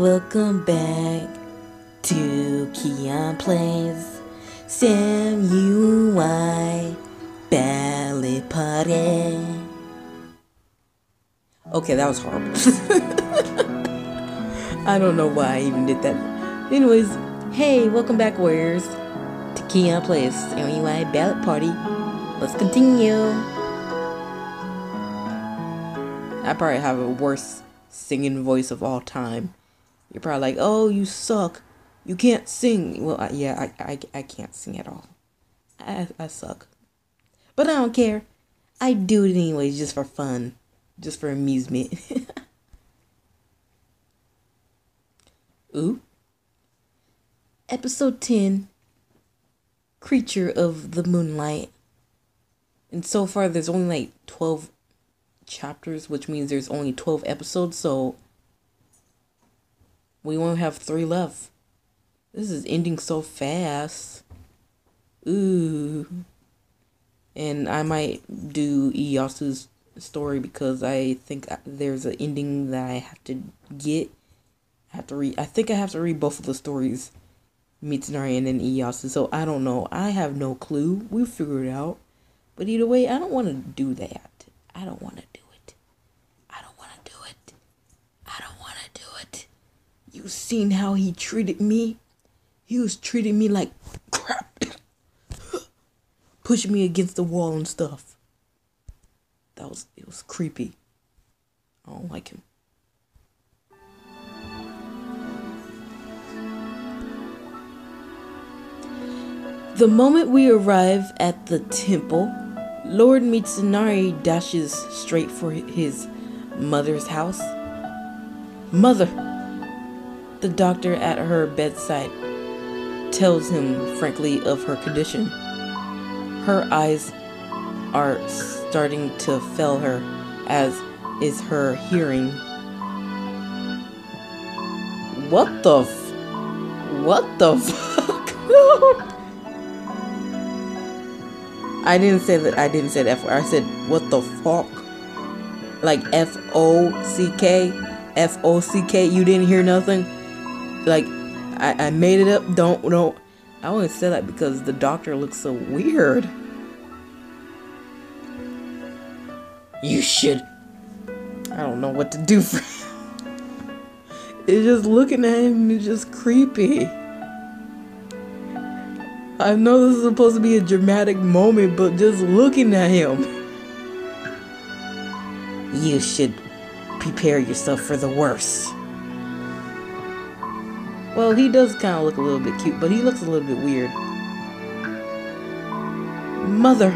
Welcome back to Keyon Plays Samurai Ballad Party. Okay, that was horrible. I don't know why I even did that. Anyways, hey, welcome back, warriors, to Keyon Plays Samurai Ballad Party. Let's continue. I probably have a worst singing voice of all time. You're probably like, oh, you suck. You can't sing. Well, I can't sing at all. I suck. But I don't care. I do it anyways, just for fun. Just for amusement. Ooh. Episode 10. Creature of the Moonlight. And so far, there's only like 12 chapters, which means there's only 12 episodes, so we won't have 3 left. This is ending so fast. Ooh. And I might do Iyasu's story because I think there's an ending that I have to get. I think I have to read both of the stories, Mitsunari and then Iyasu. So I don't know. I have no clue. We'll figure it out. But either way, I don't want to do that. I don't want to do it. I don't want to do it. I don't want to do it. You seen how he treated me? He was treating me like crap. Pushing me against the wall and stuff. It was creepy. I don't like him. The moment we arrive at the temple, Lord Mitsunari dashes straight for his mother's house. Mother! The doctor at her bedside tells him frankly of her condition. Her eyes are starting to fail her, as is her hearing. What the fuck? I didn't say that. I didn't say the F word. I said, what the fuck? Like F-O-C-K? F-O-C-K? You didn't hear nothing? Like, I made it up. Don't. I only said that because the doctor looks so weird. You should. I don't know what to do for him. It's just looking at him is just creepy. I know this is supposed to be a dramatic moment, but just looking at him. You should prepare yourself for the worst. Well, he does kind of look a little bit cute, but he looks a little bit weird. Mother.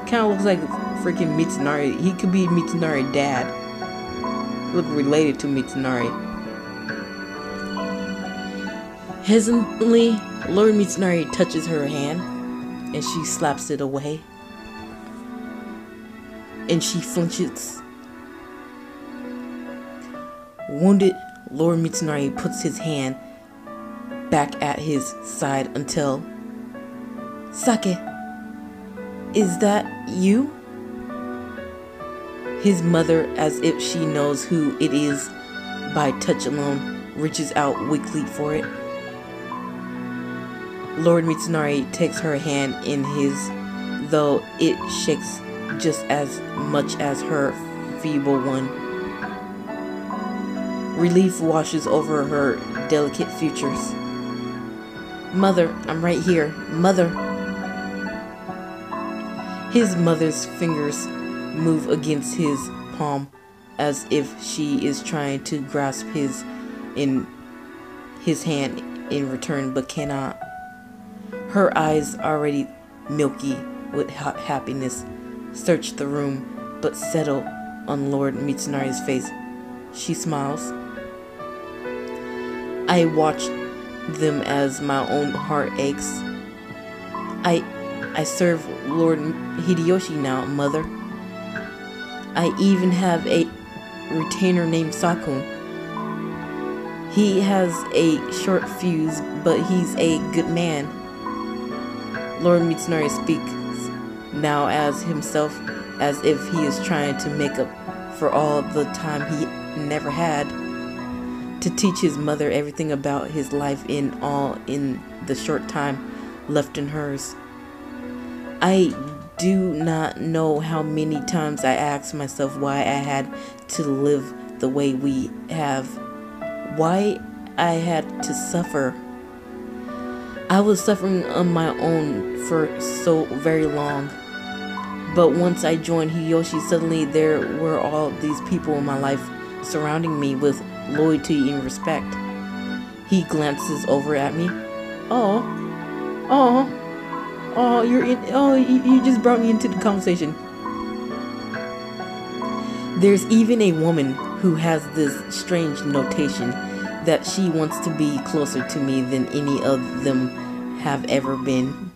Kind of looks like freaking Mitsunari. He could be Mitsunari's dad. Look related to Mitsunari. Hesitantly, Lord Mitsunari touches her hand, and she slaps it away. And she flinches. Wounded, Lord Mitsunari puts his hand back at his side until... Sake, is that you? His mother, as if she knows who it is by touch alone, reaches out weakly for it. Lord Mitsunari takes her hand in his, though it shakes just as much as her feeble one. Relief washes over her delicate features. Mother, I'm right here. Mother. His mother's fingers move against his palm as if she is trying to grasp his hand in return, but cannot. Her eyes, already milky with happiness, search the room, but settle on Lord Mitsunari's face. She smiles. I watch them as my own heart aches. I serve Lord Hideyoshi now, Mother. I even have a retainer named Sakun. He has a short fuse, but he's a good man. Lord Mitsunari speaks now as himself, as if he is trying to make up for all the time he never had. to teach his mother everything about his life in the short time left in hers. I do not know how many times I asked myself why I had to live the way we have, why I had to suffer. I was suffering on my own for so very long. But once I joined Hiyoshi, suddenly there were all these people in my life surrounding me with loyalty and respect. He glances over at me. Oh, you just brought me into the conversation. There's even a woman who has this strange notation that she wants to be closer to me than any of them have ever been.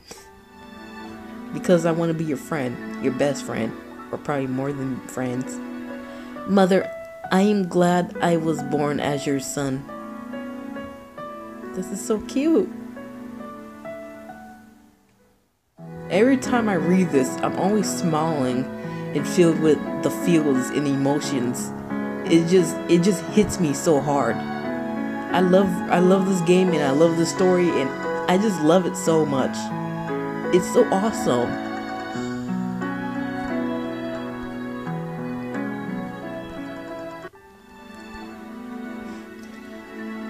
Because I want to be your friend, your best friend, or probably more than friends. Mother, I am glad I was born as your son. This is so cute. Every time I read this, I'm always smiling and filled with the feels and emotions. It just hits me so hard. I love this game and I love the story and I just love it so much. It's so awesome.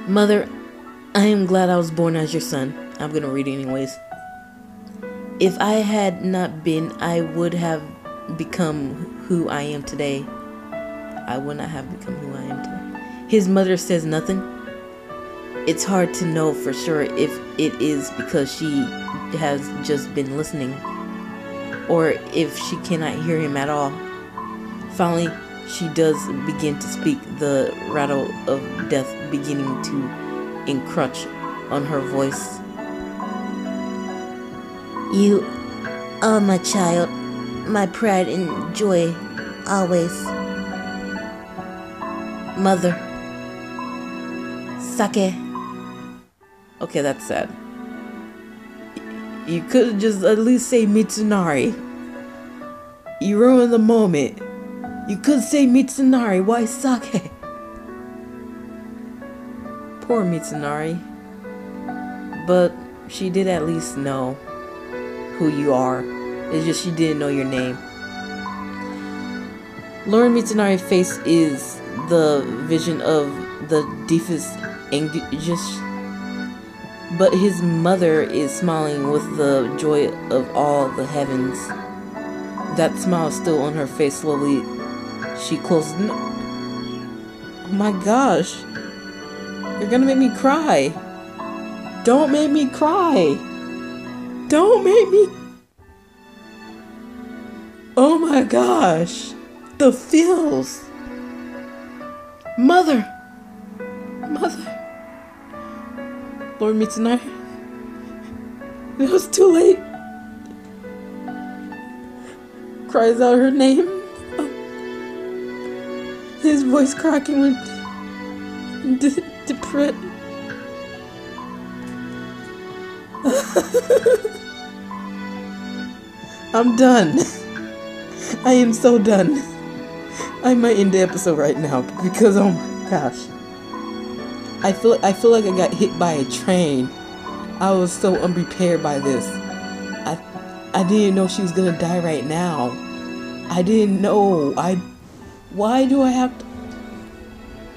Mother, I am glad I was born as your son. I'm gonna read it anyways. If I had not been, I would have become who I am today. I would not have become who I am today. His mother says nothing. It's hard to know for sure if it is because she has just been listening, or if she cannot hear him at all. Finally, she does begin to speak, the rattle of death beginning to encroach on her voice. You are my child, my pride and joy, always. Mother. Sake. Okay, that's sad. You could just at least say Mitsunari. You ruined the moment. You could say Mitsunari. Why Sake? Poor Mitsunari. But she did at least know who you are. It's just she didn't know your name. Lord Mitsunari's face is the vision of the deepest anguish, but his mother is smiling with the joy of all the heavens. That smile is still on her face. Slowly she closes. Oh my gosh, you're gonna make me cry. Don't make me cry. Don't make me. Oh my gosh, the feels. Mother. Lord Mitsunari. It was too late. Cries out her name. His voice cracking with depressed. I'm done. I am so done. I might end the episode right now because oh my gosh. I feel like I got hit by a train. I was so unprepared by this. I didn't know she was gonna die right now. I didn't know. Why do I have to?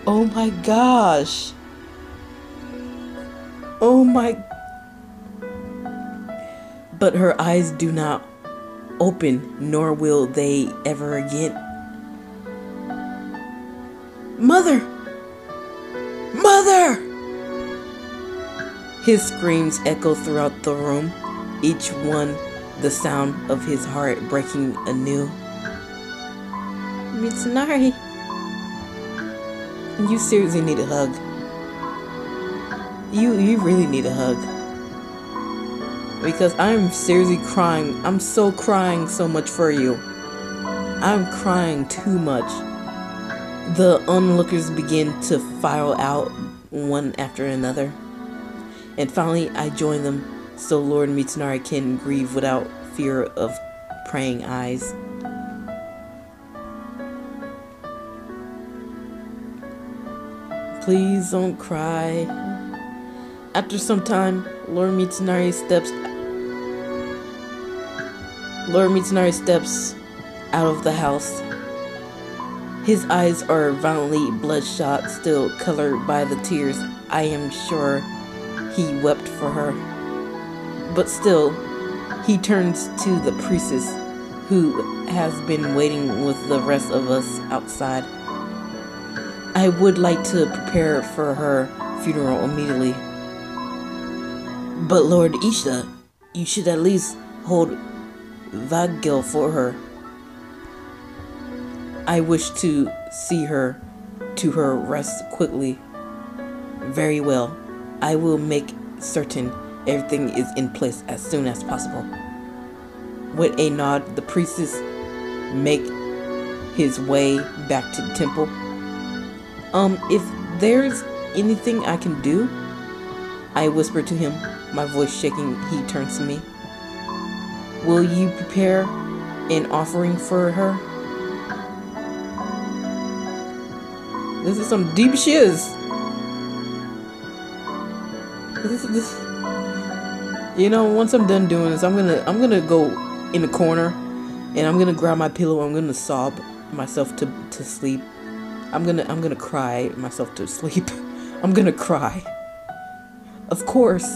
Oh my gosh. Oh my. But her eyes do not open, nor will they ever again. Mother! Mother! His screams echo throughout the room, each one the sound of his heart breaking anew. Mitsunari, you seriously need a hug. You really need a hug. Because I'm seriously crying. I'm so crying so much for you. I'm crying too much. The onlookers begin to file out one after another. And finally I join them so Lord Mitsunari can grieve without fear of praying eyes. Please don't cry. After some time, Lord Mitsunari steps out of the house. His eyes are violently bloodshot, still colored by the tears. I am sure he wept for her. But still, he turns to the priestess, who has been waiting with the rest of us outside. I would like to prepare for her funeral immediately. But Lord Isha, you should at least hold Vigil for her. I wish to see her to her rest quickly. Very well. I will make certain everything is in place as soon as possible. With a nod, the priestess make his way back to the temple. If there's anything I can do, I whisper to him, my voice shaking. He turns to me. Will you prepare an offering for her? This is some deep shiz. This. You know, once I'm done doing this, I'm gonna go in the corner, and I'm gonna grab my pillow. I'm gonna sob myself to sleep. I'm gonna cry myself to sleep. I'm gonna cry. Of course.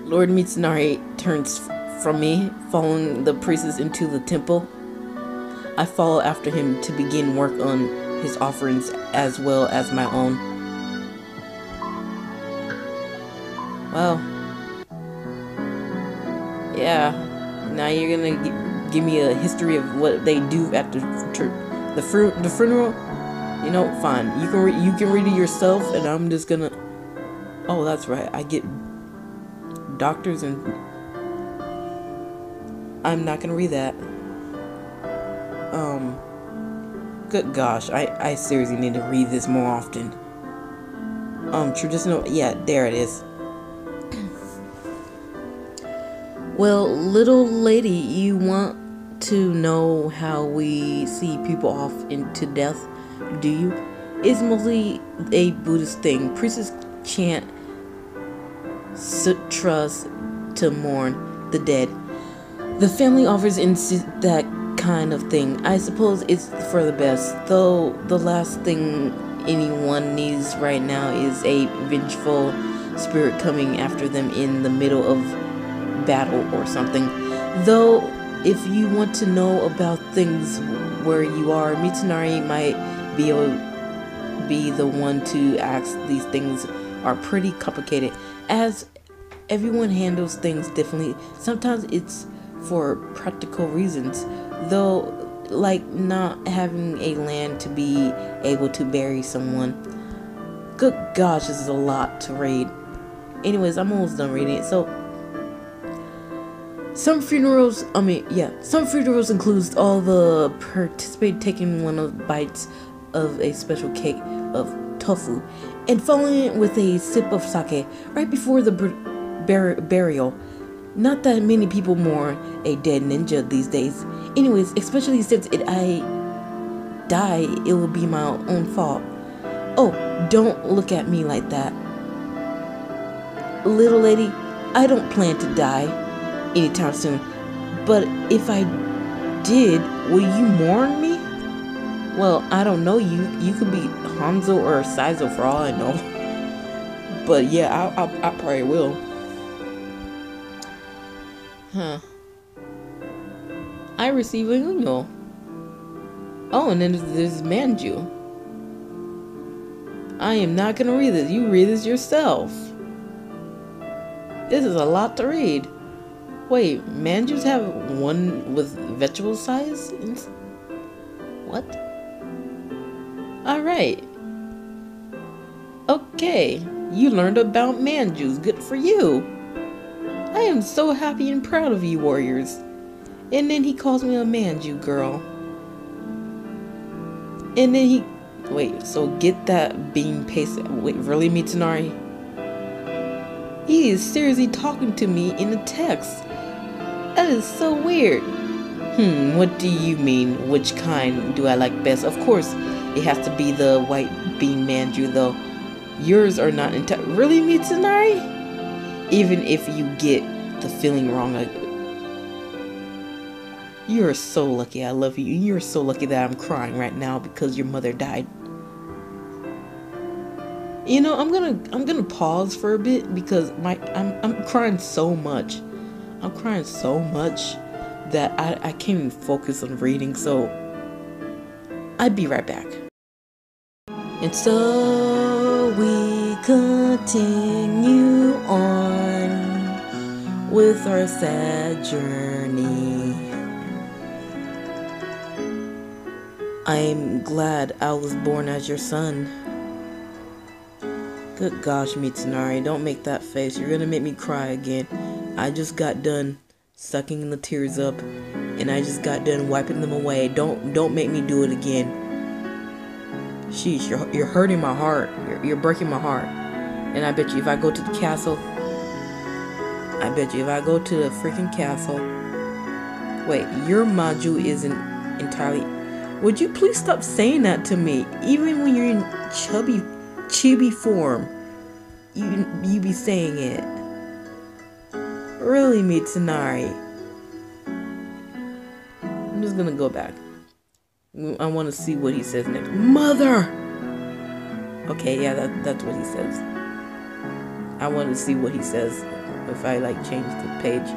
Lord Mitsunari turns from me, following the priestess into the temple. I follow after him to begin work on his offerings as well as my own. Well, yeah, now you're gonna give me a history of what they do at the funeral. You know, fine. You can read it yourself, and I'm just gonna. Oh, that's right. I get doctors, and I'm not gonna read that. Good gosh, I seriously need to read this more often. Traditional. Yeah, there it is. Well, little lady, you want to know how we see people off into death, do you? It's mostly a Buddhist thing. Priests chant sutras to mourn the dead. The family offers that kind of thing. I suppose it's for the best, though the last thing anyone needs right now is a vengeful spirit coming after them in the middle of battle or something. Though if you want to know about things where you are, Mitsunari might be the one to ask. These things are pretty complicated, as everyone handles things differently. Sometimes it's for practical reasons, though, like not having a land to be able to bury someone. Good gosh, this is a lot to read. Anyways, I'm almost done reading it. So some funerals includes all the participate taking one of the bites of a special cake of tofu and following it with a sip of sake right before the burial. Not that many people mourn a dead ninja these days. Anyways, especially since I die, it will be my own fault. Oh, don't look at me like that. Little lady, I don't plan to die anytime soon. But if I did, will you mourn me? Well, I don't know you. You could be Hanzo or Saizo for all I know. But yeah, I probably will. Huh. I receive a Uno. Oh, and then there's Manju. I am not gonna read this. You read this yourself. This is a lot to read. Wait, Manjus have one with vegetable size? What? Alright. Okay, you learned about Manjus. Good for you. I am so happy and proud of you, warriors. And then he calls me a Manju girl. And then he... Wait, so get that bean paste... Wait, really, Mitsunari? He is seriously talking to me in a text. That is so weird. What do you mean? Which kind do I like best? Of course, It has to be the white bean manju though. Yours are not really, Mitsunari? Even if you get the feeling wrong, you are so lucky. I love you. You're so lucky that I'm crying right now because your mother died. You know, I'm gonna pause for a bit because I'm crying so much. I'm crying so much that I can't even focus on reading. So I'd be right back. And so we continue on with our sad journey. I'm glad I was born as your son. Good gosh, Mitsunari, don't make that face. You're gonna make me cry again. I just got done sucking the tears up, and I just got done wiping them away. Don't make me do it again. Sheesh, you're hurting my heart. You're breaking my heart. And I bet you if I go to the castle, freaking castle. Wait, your Maju isn't entirely. Would you please stop saying that to me? Even when you're in chibi form, you be saying it. Really, Mitsunari? I'm just gonna go back. I want to see what he says next. Mother! Okay, yeah, that's what he says. I want to see what he says if I like change the page.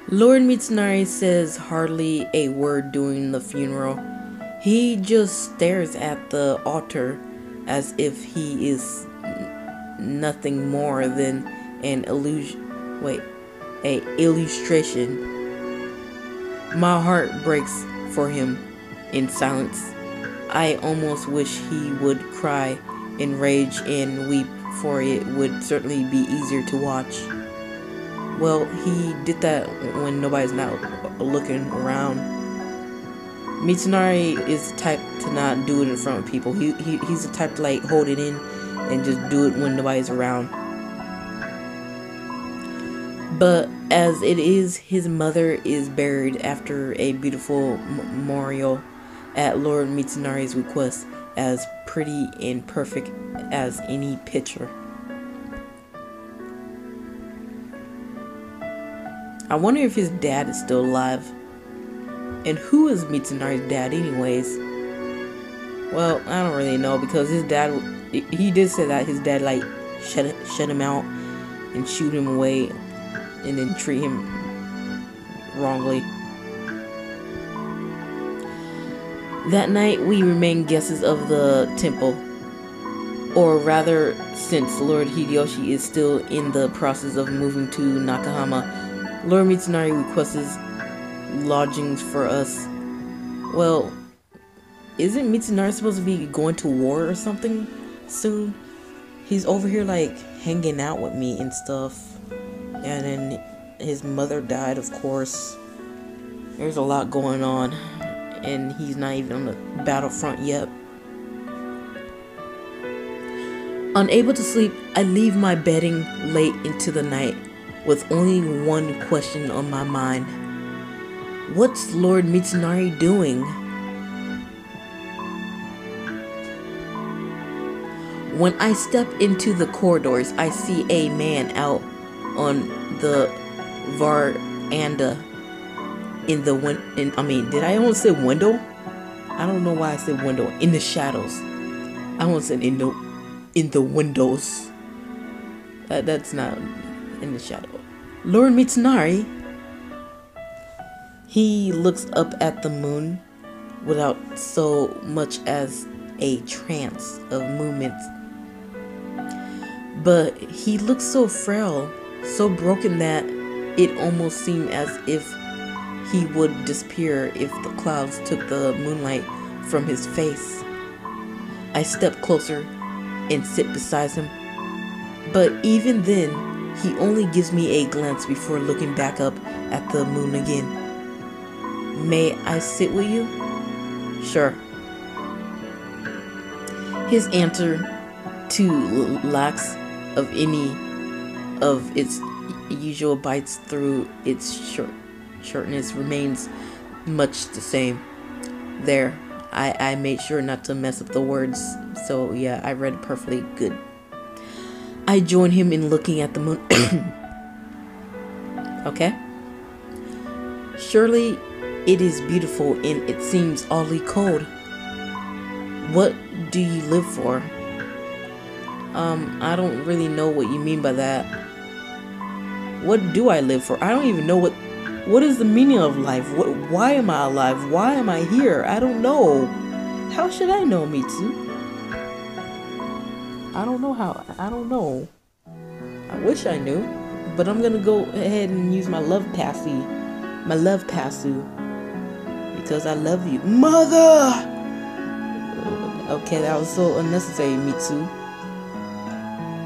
Lord Mitsunari says hardly a word during the funeral. He just stares at the altar as if he is nothing more than an illustration. My heart breaks for him in silence. I almost wish he would cry in rage and weep, for it would certainly be easier to watch. Well, he did that when nobody's not looking around. Mitsunari is the type to not do it in front of people. He's the type to like hold it in and just do it when nobody's around. But as it is, his mother is buried after a beautiful memorial at Lord Mitsunari's request, as pretty and perfect as any picture. I wonder if his dad is still alive. And who is Mitsunari's dad anyways? Well, I don't really know, because his dad, he did say that his dad like shut him out and shoot him away and then treat him wrongly. That night we remain guests of the temple, or rather, since Lord Hideyoshi is still in the process of moving to Nakahama, Lord Mitsunari requests lodgings for us. Well, isn't Mitsunari supposed to be going to war or something soon? He's over here like hanging out with me and stuff. And then his mother died, of course. There's a lot going on. And he's not even on the battlefront yet. Unable to sleep, I leave my bedding late into the night with only one question on my mind. What's Lord Mitsunari doing? When I step into the corridors, I see a man out on the veranda did I almost say window? I don't know why I said window. In the shadows. I almost said in the windows. That's not in the shadow. Lord Mitsunari. He looks up at the moon without so much as a trance of movements. But he looks so frail, so broken that it almost seemed as if he would disappear if the clouds took the moonlight from his face. I step closer and sit beside him, but even then, he only gives me a glance before looking back up at the moon again. May I sit with you? Sure. His answer, too lax of any of its usual bites through its shortness remains much the same. There, I made sure not to mess up the words, so yeah, I read it perfectly good. I join him in looking at the moon. Okay? Surely it is beautiful and it seems oddly cold. What do you live for? I don't really know what you mean by that. What do I live for? I don't even know what is the meaning of life? Why am I alive? Why am I here? I don't know. How should I know, Mitsu? I don't know how. I don't know. I wish I knew. But I'm gonna go ahead and use my love passy. My love passu. Because I love you. Mother! Okay, that was so unnecessary, Mitsu.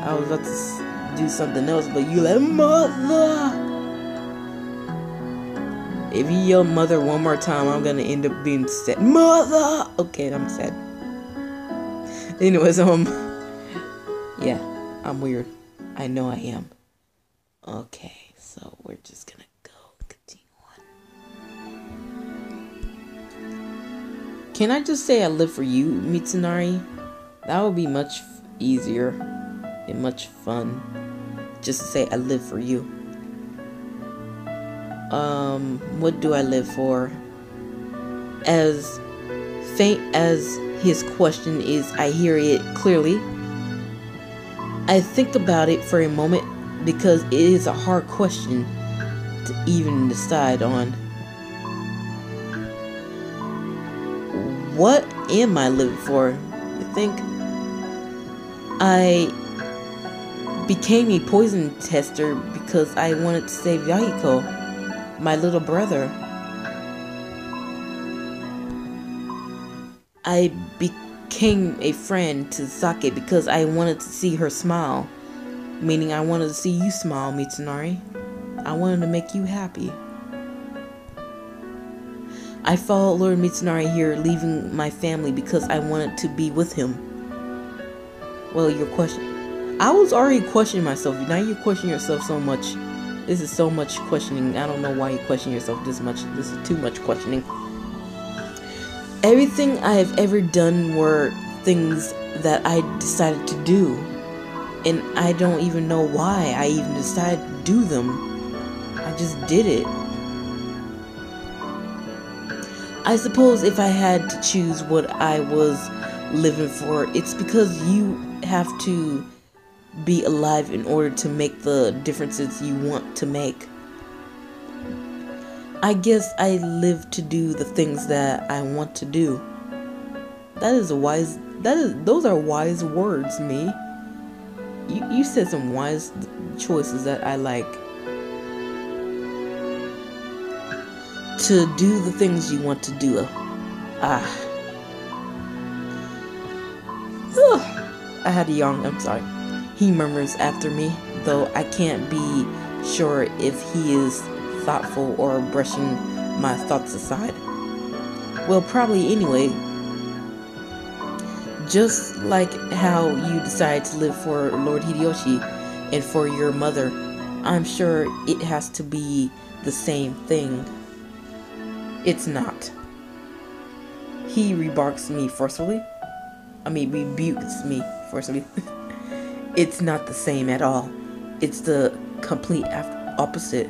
I was about to do something else, but you like, mother! If you yell mother one more time, I'm gonna end up being sad. Mother! Okay, I'm sad. Anyways, yeah, I'm weird. I know I am. Okay, so we're just gonna go continue on. Can I just say I live for you, Mitsunari? That would be much easier and much fun. Just to say I live for you. What do I live for? As faint as his question is, I hear it clearly. I think about it for a moment because it is a hard question to even decide on. What am I living for? You think? I became a poison tester because I wanted to save Yahiko, my little brother. I became a friend to Sake because I wanted to see her smile. Meaning I wanted to see you smile, Mitsunari. I wanted to make you happy. I followed Lord Mitsunari here, leaving my family because I wanted to be with him. Well, your question. I was already questioning myself. Now you question yourself so much. This is so much questioning. I don't know why you question yourself this much. This is too much questioning. Everything I have ever done were things that I decided to do. And I don't even know why I even decided to do them. I just did it. I suppose if I had to choose what I was living for, it's because you have to be alive in order to make the differences you want to make. I guess I live to do the things that I want to do. Those are wise words, me. You said some wise choices that I like. To do the things you want to do. I had a yawn, I'm sorry. He murmurs after me, though I can't be sure if he is thoughtful or brushing my thoughts aside. Well, probably anyway. Just like how you decided to live for Lord Hideyoshi and for your mother, I'm sure it has to be the same thing. It's not. He rebukes me forcefully. It's not the same at all. It's the complete opposite.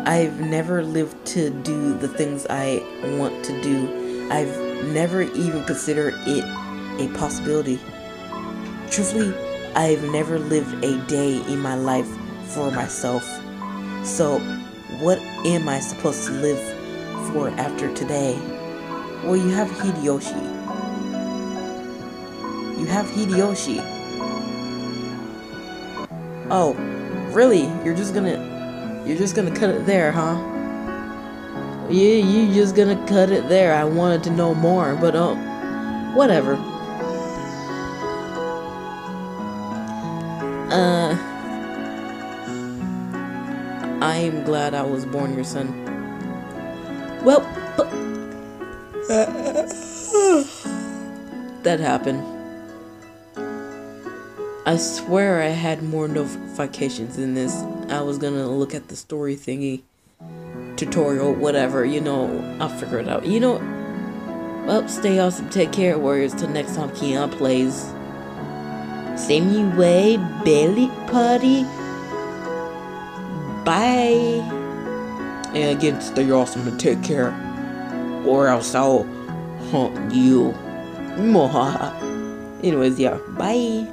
I've never lived to do the things I want to do. I've never even considered it a possibility. Truthfully, I've never lived a day in my life for myself. So, what am I supposed to live for after today? Well, you have Hideyoshi. You have Hideyoshi. Oh, really? You're just gonna cut it there, huh? Yeah, you just gonna cut it there. I wanted to know more, but whatever. I am glad I was born your son. Well, but that happened. I swear I had more notifications in this. I was gonna look at the story thingy, tutorial, whatever, I'll figure it out. Well, stay awesome, take care, Warriors, till next time Keyon plays. Same way, belly party. Bye. And again, stay awesome and take care, or else I'll haunt you. Anyways, yeah, bye.